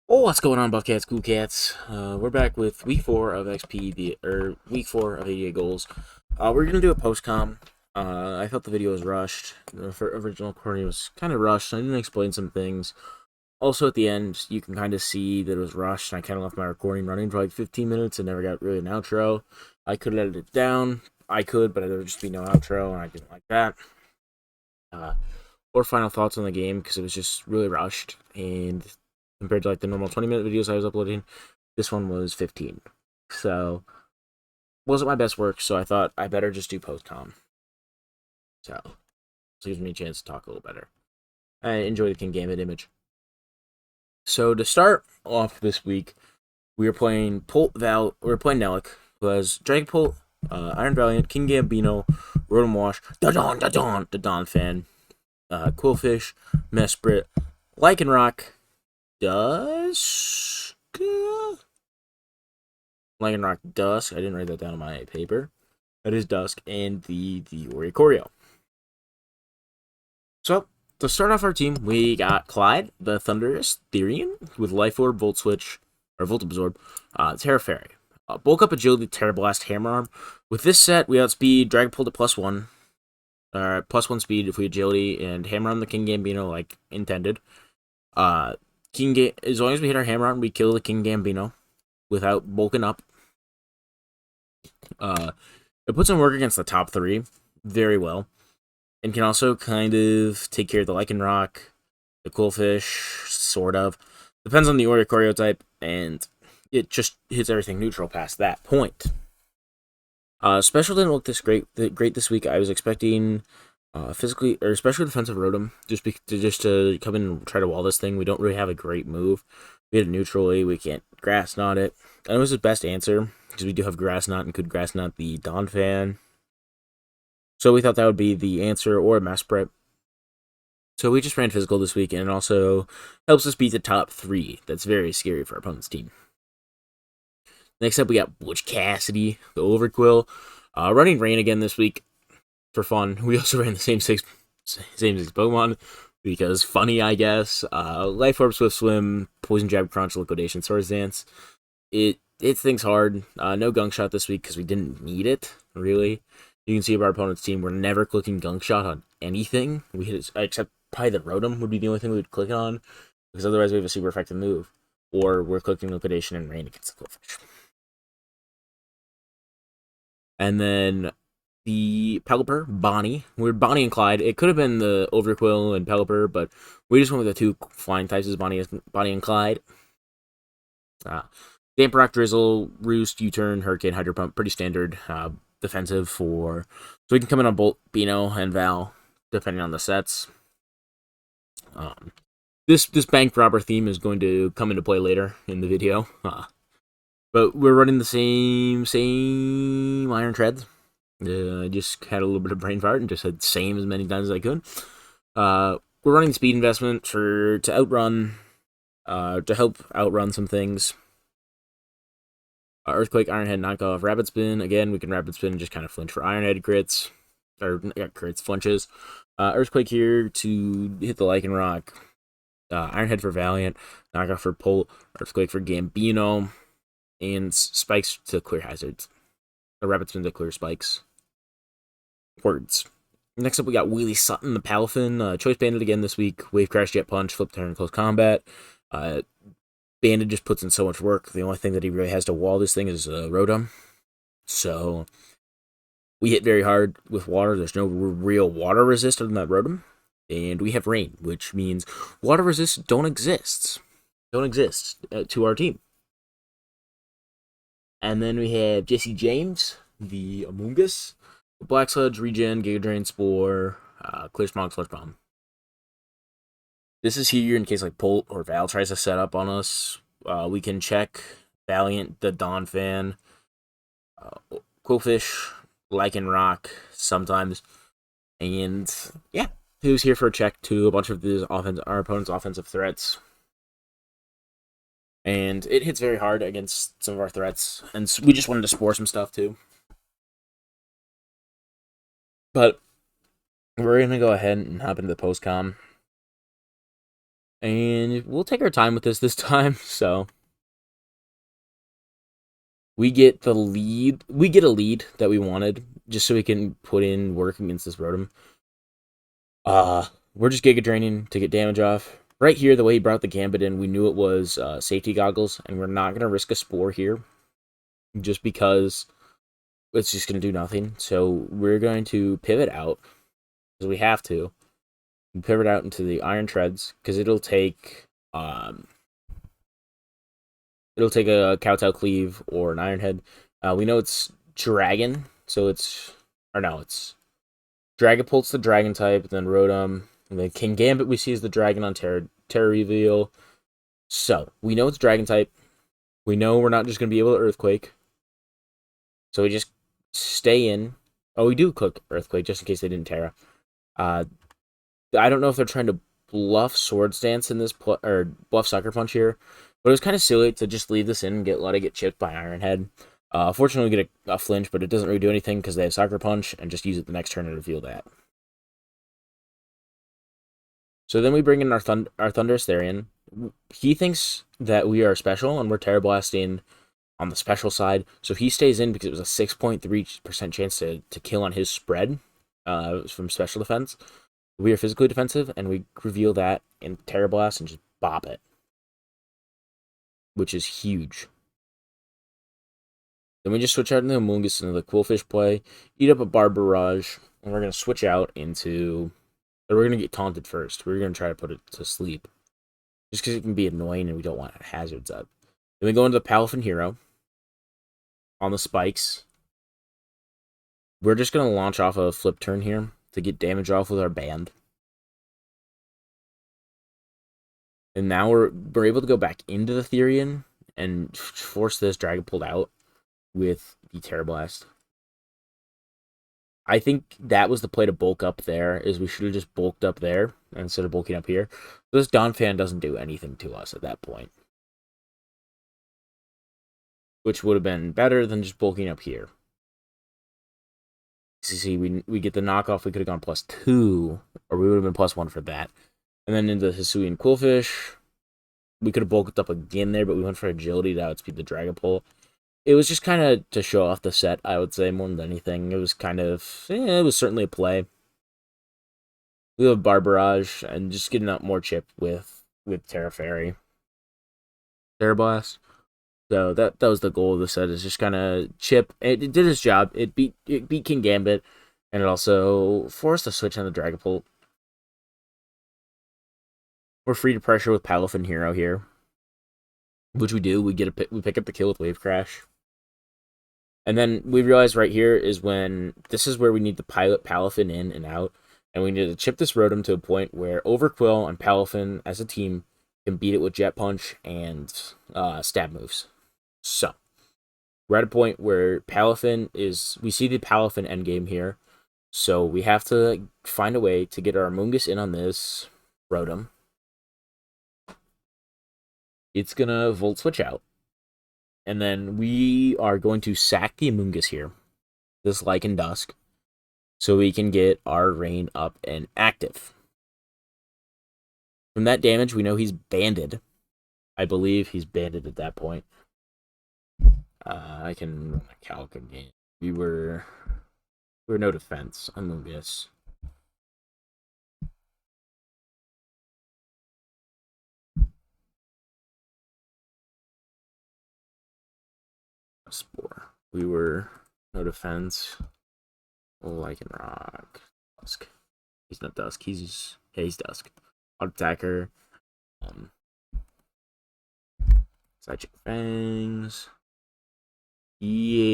Oh, what's going on, Buff Cats, Cool Cats? We're back with week 4 of XP, or week 4 of 88 goals. We're gonna do a post-com. I felt the video was rushed. The original recording was kind of rushed. I didn't explain some things. Also, at the end, you can kind of see that it was rushed, and I kind of left my recording running for like 15 minutes and never got really an outro. I could edit it down. I could, but there would just be no outro, and I didn't like that. Uh, or final thoughts on the game, because it was just really rushed, and compared to like the normal 20-minute videos I was uploading, this one was 15. So, wasn't my best work, so I thought I better just do post-com. So, it gives me a chance to talk a little better. I enjoy the King Gambit image. So, to start off this week, we were playing we were playing nelluc, who has Dragapult, Iron Valiant, King Gambino, Rotom Wash, da Don Fan, Quillfish, Mesprit, Lycanroc, Dusk. Lycanroc Dusk. I didn't write that down on my paper. That is Dusk, and the Oricorio. So, to start off our team, we got Clyde, the Thunderous Therian, with Life Orb, Volt Switch, or Volt Absorb, Terra Fairy. Bulk Up Agility, Terra Blast, Hammer Arm. With this set, we outspeed Dragapult at +1. +1 speed if we agility, and Hammer Arm the King Gambino like intended. As long as we hit our Hammer Arm, we kill the King Gambino without bulking up. It puts in work against the top 3 very well, and can also kind of take care of the Lycanroc, the Quillfish, sort of. Depends on the Oricorio type, and it just hits everything neutral past that point. Special didn't look great this week. I was expecting physically or especially defensive Rotom just to come in and try to wall this thing. We don't really have a great move. We had it neutrally. We can't Grass Knot it. And it was his best answer because we do have Grass Knot and could Grass Knot the Donphan. So we thought that would be the answer, or a Mesprit. So we just ran physical this week, and it also helps us beat the top 3. That's very scary for our opponent's team. Next up, we got Butch Cassidy, the Overquill, running Rain again this week for fun. We also ran the same six Pokemon because funny, I guess. Life Orb, Swift Swim, Poison Jab, Crunch, Liquidation, Swords Dance. It things hard. No Gunk Shot this week because we didn't need it, really. You can see of our opponent's team, we're never clicking Gunk Shot on anything. We hit it, except probably the Rotom would be the only thing we would click on, because otherwise we have a super effective move. Or we're clicking Liquidation and Rain against the Quillfish. And then the Pelipper, Bonnie. We're Bonnie and Clyde. It could have been the Overquill and Pelipper, but we just went with the 2 flying types as Bonnie and Clyde. Damp Rock, Drizzle, Roost, U-Turn, Hurricane, Hydro Pump. Pretty standard defensive for... So we can come in on Bolt, Bino, and Val, depending on the sets. This bank robber theme is going to come into play later in the video. But we're running the same Iron Treads. I just had a little bit of brain fart and just said same as many times as I could. We're running speed investment to help outrun some things. Earthquake, Iron Head, knockoff, Rapid Spin. Again, we can Rapid Spin and just kind of flinch for Iron Head crits. Flinches. Earthquake here to hit the Lycanroc. Iron Head for Valiant. Knockoff for Polt. Earthquake for Gambino. And Spikes to clear hazards. A Rapid Spin to clear spikes. Words. Next up, we got Wheelie Sutton, the Palafin. Choice Bandit again this week. Wave Crash, Jet Punch, Flip Turn, Close Combat. Bandit just puts in so much work. The only thing that he really has to wall this thing is Rotom. So we hit very hard with water. There's no real water resist other than that Rotom. And we have Rain, which means water resists don't exist. To our team. And then we have Jesse James, the Amoongus. Black Sludge, Regen, Giga Drain, Spore, Clear Smog, Sludge Bomb. This is here in case like Polt or Val tries to set up on us. We can check Valiant, the Donphan, Quillfish, Lycanroc sometimes. And yeah, he was here for a check to a bunch of our opponent's offensive threats. And it hits very hard against some of our threats. And we just wanted to spore some stuff too. But we're going to go ahead and hop into the post-com. And we'll take our time with this time, so we get the lead. We get a lead that we wanted, just so we can put in work against this Rotom. We're just Giga Draining to get damage off. Right here, the way he brought the Gambit in, we knew it was safety goggles, and we're not going to risk a Spore here, just because it's just going to do nothing. So we're going to pivot out, because we have to. We pivot out into the Iron Treads, because it'll take a Kowtow Cleave or an Iron Head. We know it's Dragon, so it's Dragapult's the Dragon type, then Rotom, and then King Gambit we see is the Dragon on Terra Reveal. So we know it's Dragon type. We know we're not just gonna be able to Earthquake. So we just stay in. Oh, we do click Earthquake just in case they didn't Terra. I don't know if they're trying to bluff Swords Dance in this or bluff Sucker Punch here, but it was kind of silly to just leave this in and let it get chipped by Iron Head. Fortunately, we get a flinch, but it doesn't really do anything because they have Sucker Punch and just use it the next turn to reveal that. So then we bring in our Thunderous Therian. He thinks that we are special and we're Terra Blasting on the special side, so he stays in because it was a 6.3% chance to kill on his spread from special defense. We are physically defensive, and we reveal that in Terra Blast and just bop it, which is huge. Then we just switch out into Amoonguss into the Quillfish play, eat up a Barbarage, and we're going to switch out into... Or we're going to get taunted first. We're going to try to put it to sleep. Just because it can be annoying and we don't want hazards up. Then we go into the Palafin Hero on the spikes. We're just going to launch off a flip turn here to get damage off with our band. And now we're able to go back into the Therian and force this Dragapult out with the Terra Blast. I think that was the play to bulk up there, is we should have just bulked up there instead of bulking up here. This Donphan doesn't do anything to us at that point, which would have been better than just bulking up here. See, we get the knockoff, we could have gone +2, or we would have been +1 for that. And then into Hisuian Quillfish, we could have bulked up again there, but we went for agility to outspeed the Dragapult. It was just kind of to show off the set, I would say, more than anything. It was kind of, it was certainly a play. We have Barbarage and just getting out more chip with Terra Fairy. Terra Blast. So that was the goal of the set, is just kind of chip. It did its job. It beat King Gambit, and it also forced a switch on the Dragapult. We're free to pressure with Palafin Hero here, which we do. We pick up the kill with Wave Crash. And then we realize right here is when this is where we need to pilot Palafin in and out, and we need to chip this Rotom to a point where Overquill and Palafin as a team can beat it with Jet Punch and stab moves. So we're at a point where Palafin is, we see the Palafin endgame here, so we have to find a way to get our Amoonguss in on this Rotom. It's gonna Volt Switch out. And then we are going to sack the Amoonguss here, this Lycan Dusk, so we can get our Rain up and active. From that damage, we know he's banded. I believe he's banded at that point. I can run a calc again. We were no defense. Amoonguss. Spore. We were no defense. Lycanroc. Dusk. He's not Dusk. He's Dusk. Auto attacker. Psychic Fangs. Yes.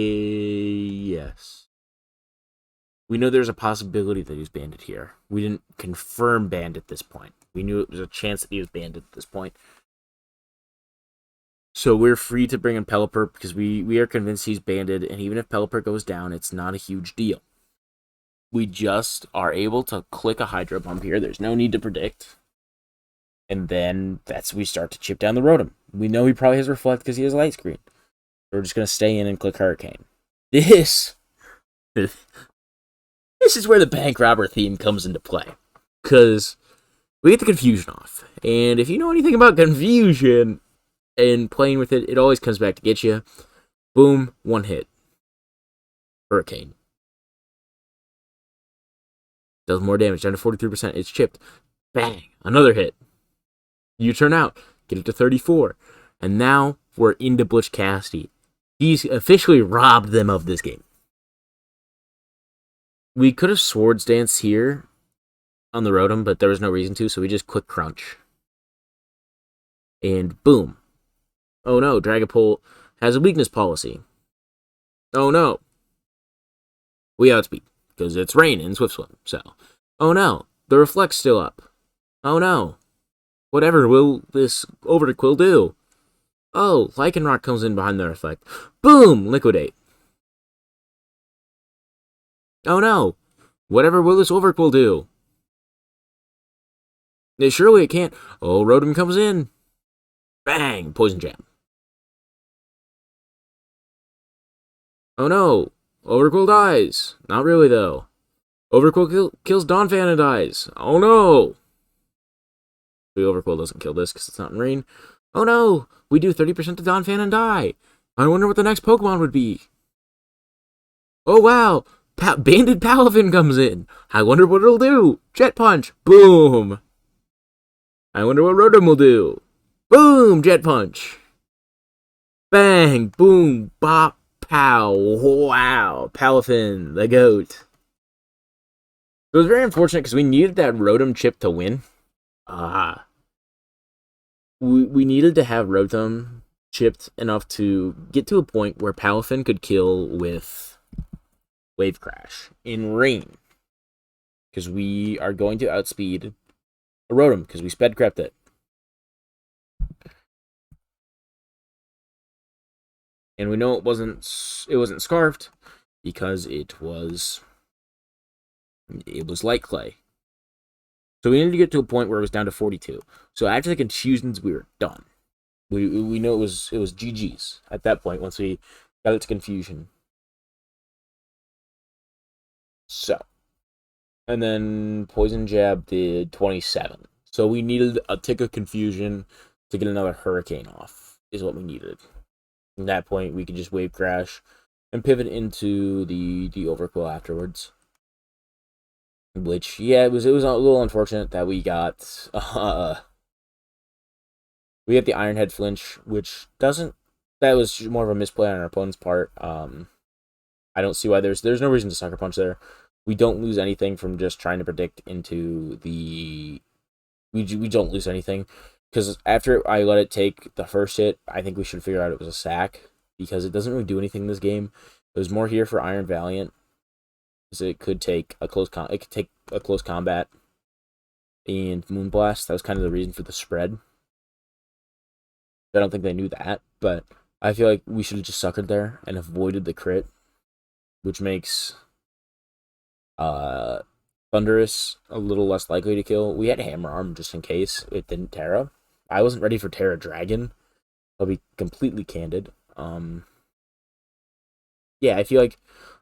We know there's a possibility that he's banded here. We didn't confirm banned at this point. We knew it was a chance that he was banned at this point. So we're free to bring in Pelipper because we are convinced he's banded, and even if Pelipper goes down, it's not a huge deal. We just are able to click a Hydro Pump here. There's no need to predict. And then we start to chip down the Rotom. We know he probably has Reflect because he has Light Screen. We're just going to stay in and click Hurricane. This is where the bank robber theme comes into play. Because we get the confusion off. And if you know anything about confusion and playing with it, it always comes back to get you. Boom, one hit. Hurricane. Does more damage, down to 43%. It's chipped. Bang, another hit. You turn out, get it to 34. And now we're into Butch Cassidy. He's officially robbed them of this game. We could have Swords Dance here on the Rotom, but there was no reason to, so we just quick crunch. And boom. Oh no, Dragapult has a weakness policy. Oh no. We outspeed, because it's rain in Swift Swim, so. Oh no, the Reflect's still up. Oh no. Whatever will this Overquill do? Oh, Lycanroc comes in behind the Reflect. Boom! Liquidate. Oh no. Whatever will this Overquill do? Surely it can't. Oh, Rotom comes in. Bang! Poison Jam. Oh no. Overquill dies. Not really, though. Overquill kills Donphan and dies. Oh no. The Overquill doesn't kill this because it's not in rain. Oh no. We do 30% to Donphan and die. I wonder what the next Pokemon would be. Oh wow. Banded Palafin comes in. I wonder what it'll do. Jet Punch. Boom. I wonder what Rotom will do. Boom! Jet Punch. Bang! Boom! Bop! Pow! Wow! Palafin, the GOAT. It was very unfortunate because we needed that Rotom chip to win. We needed to have Rotom chipped enough to get to a point where Palafin could kill with Wave Crash in rain. Because we are going to outspeed a Rotom, because we sped crept it. And we know it wasn't scarfed because it was light clay. So we needed to get to a point where it was down to 42. So after the confusions, we were done. We know it was GG's at that point once we got it to confusion. So, and then Poison Jab did 27. So we needed a tick of confusion to get another Hurricane off, is what we needed. At that point, we could just Wave Crash and pivot into the Overquill afterwards. Which, yeah, it was a little unfortunate that we got the Iron Head flinch, which that was more of a misplay on our opponent's part. I don't see why there's no reason to Sucker Punch there. We don't lose anything from just trying to predict into the... We don't lose anything. Because after I let it take the first hit, I think we should figure out it was a sack. Because it doesn't really do anything in this game. It was more here for Iron Valiant. Because it could take a close combat. And Moonblast. That was kind of the reason for the spread. I don't think they knew that. But I feel like we should have just suckered there and avoided the crit. Which makes Thundurus a little less likely to kill. We had Hammer Arm just in case it didn't Terra. I wasn't ready for Terra Dragon. I'll be completely candid. Yeah, I feel like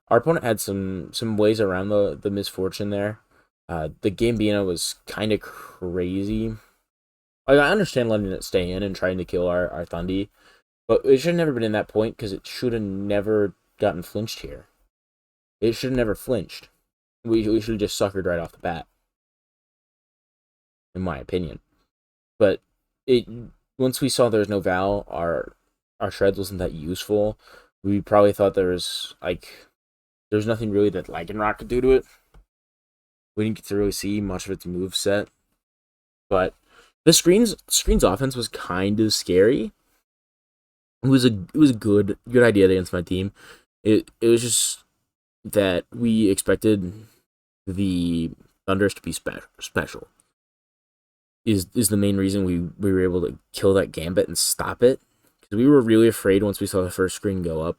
our opponent had some ways around the misfortune there. The Gambino was kind of crazy. I understand letting it stay in and trying to kill our Thundy, but it should have never been in that point because it should have never gotten flinched here. It should have never flinched. We should have just suckered right off the bat, in my opinion. But once we saw there was no Val, our Shreds wasn't that useful. We probably thought there's nothing really that Lycanroc could do to it. We didn't get to really see much of its move set. But the screen's offense was kind of scary. It was a good idea against my team. It was just that we expected the Thundurus to be special. Is the main reason we were able to kill that Gambit and stop it. Because we were really afraid once we saw the first screen go up.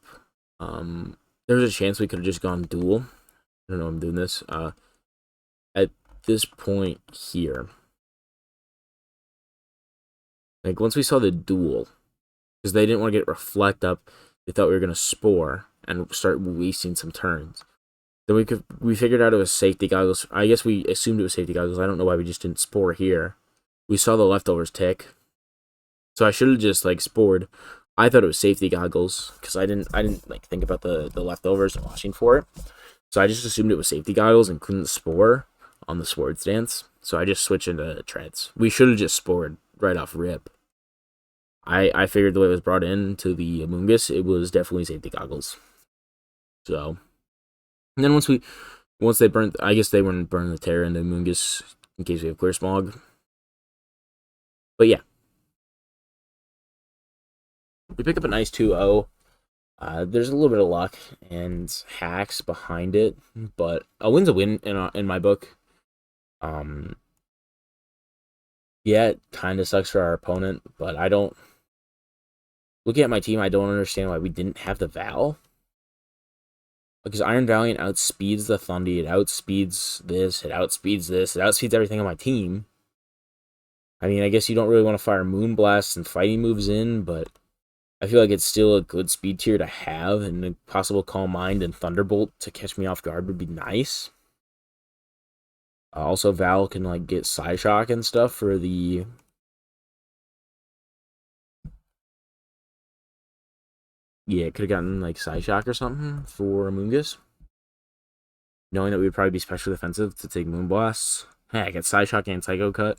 There was a chance we could have just gone duel. I don't know I'm doing this. At this point here. Like, once we saw the duel, because they didn't want to get Reflect up, they thought we were going to Spore and start wasting some turns. Then we figured out it was safety goggles. I guess we assumed it was safety goggles. I don't know why we just didn't spore here. We saw the leftovers tick, so I should have just like spored. I thought it was safety goggles because I didn't like think about the leftovers and watching for it. So I just assumed it was safety goggles and couldn't spore on the sword stance. So I just switched into treads. We should have just spored right off rip. I figured the way it was brought in to the Amoongus, it was definitely safety goggles. So, and then once they burnt, I guess they weren't burning the Terra into Amoongus in case we have clear smog. But yeah, we pick up a nice 2-0. There's a little bit of luck and hacks behind it, but a win's a win in my book. Yeah, it kind of sucks for our opponent, but I don't. Looking at my team, I don't understand why we didn't have the Val. Because Iron Valiant outspeeds the Thundy, it outspeeds this, it outspeeds everything on my team. I mean, I guess you don't really want to fire Moonblast and fighting moves in, but I feel like it's still a good speed tier to have, and a possible Calm Mind and Thunderbolt to catch me off guard would be nice. Also, Val can like get Psyshock and stuff for the... Yeah, it could have gotten like Psyshock or something for Amoongus. Knowing that we would probably be special defensive to take Moonblasts. Hey, I get Psyshock and Psycho Cut.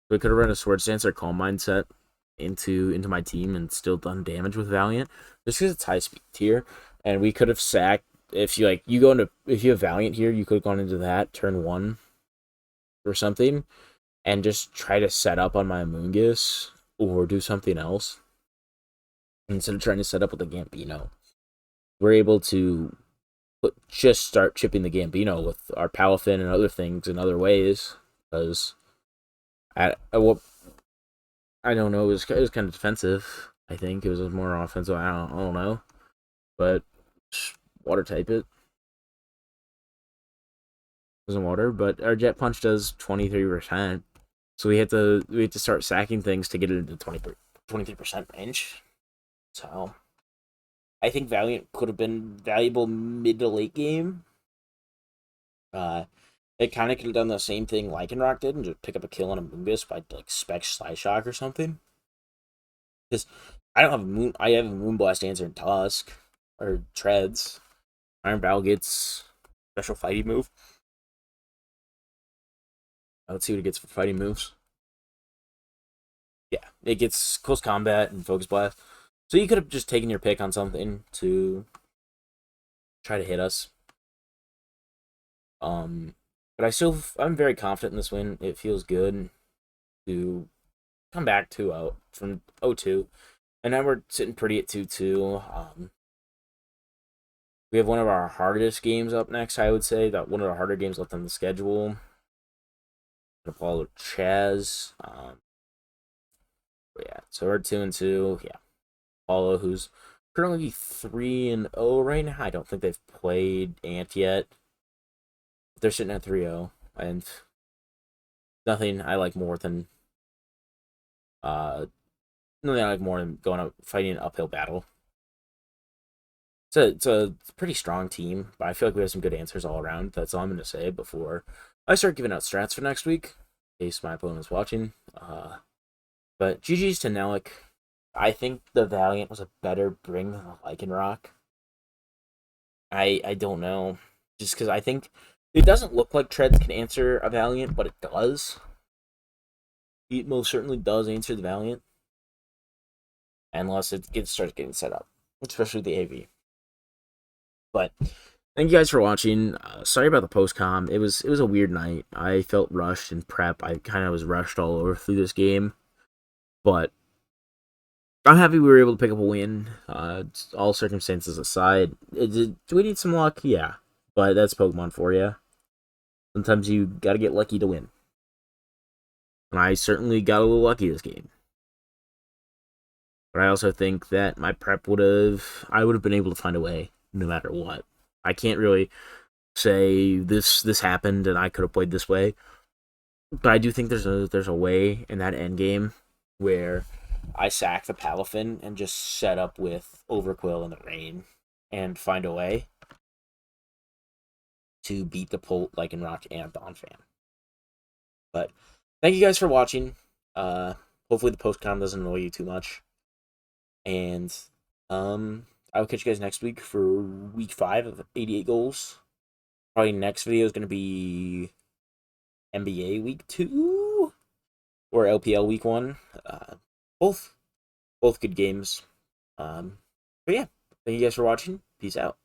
We could have run a Sword Stance or Calm Mind set into my team and still done damage with Valiant. Just because it's high speed tier. And we could have sacked if you have Valiant here, you could have gone into that turn 1 or something and just try to set up on my Amoongus or do something else. Instead of trying to set up with the Gambino, we're able to just start chipping the Gambino with our Palafin and other things in other ways. Because I don't know, it was kind of defensive. I think it was more offensive. I don't know, but water type it. Doesn't water, but our Jet Punch does 23%. So we have to start sacking things to get it into 23% range. So I think Valiant could have been valuable mid to late game. It kind of could have done the same thing Lycanroc did and just pick up a kill on a Moongus by like Spec Psyshock or something. Because I have a Moonblast answer in Tusk or Treads. Iron Val gets special fighting move. Let's see what it gets for fighting moves. Yeah, it gets close combat and focus blast. So you could have just taken your pick on something to try to hit us. But I'm very confident in this win. It feels good to come back 2-0 from 0-2. And now we're sitting pretty at 2-2. We have one of our hardest games up next, I would say. That one of the harder games left on the schedule. Apollo Chaz. Yeah, so we're 2-2. Yeah. Apollo, who's currently 3-0 right now. I don't think they've played Ant yet. They're sitting at 3-0. And nothing I like more than going out fighting an uphill battle. It's a pretty strong team, but I feel like we have some good answers all around. That's all I'm going to say before I start giving out strats for next week, in case my opponent is watching. But GG's to nelluc. I think the Valiant was a better bring than the Lycanroc. I don't know. Just because I think it doesn't look like Treads can answer a Valiant, but it does. It most certainly does answer the Valiant. Unless it starts getting set up. Especially the AV. But thank you guys for watching. Sorry about the post-com. It was a weird night. I felt rushed in prep. I kind of was rushed all over through this game. But I'm happy we were able to pick up a win. All circumstances aside. Do we need some luck? Yeah. But that's Pokemon for you. Sometimes you gotta get lucky to win. And I certainly got a little lucky this game. But I also think that my prep I would have been able to find a way no matter what. I can't really say this happened and I could have played this way. But I do think there's a way in that end game where I sack the Palafin and just set up with Overquill in the rain and find a way. to beat the Lycanroc and Donphan. But thank you guys for watching. Hopefully the post-com doesn't annoy you too much. And I will catch you guys next week for week 5 of 88 goals. Probably next video is going to be NBA week 2 or LPL week 1. Both good games. But yeah, thank you guys for watching. Peace out.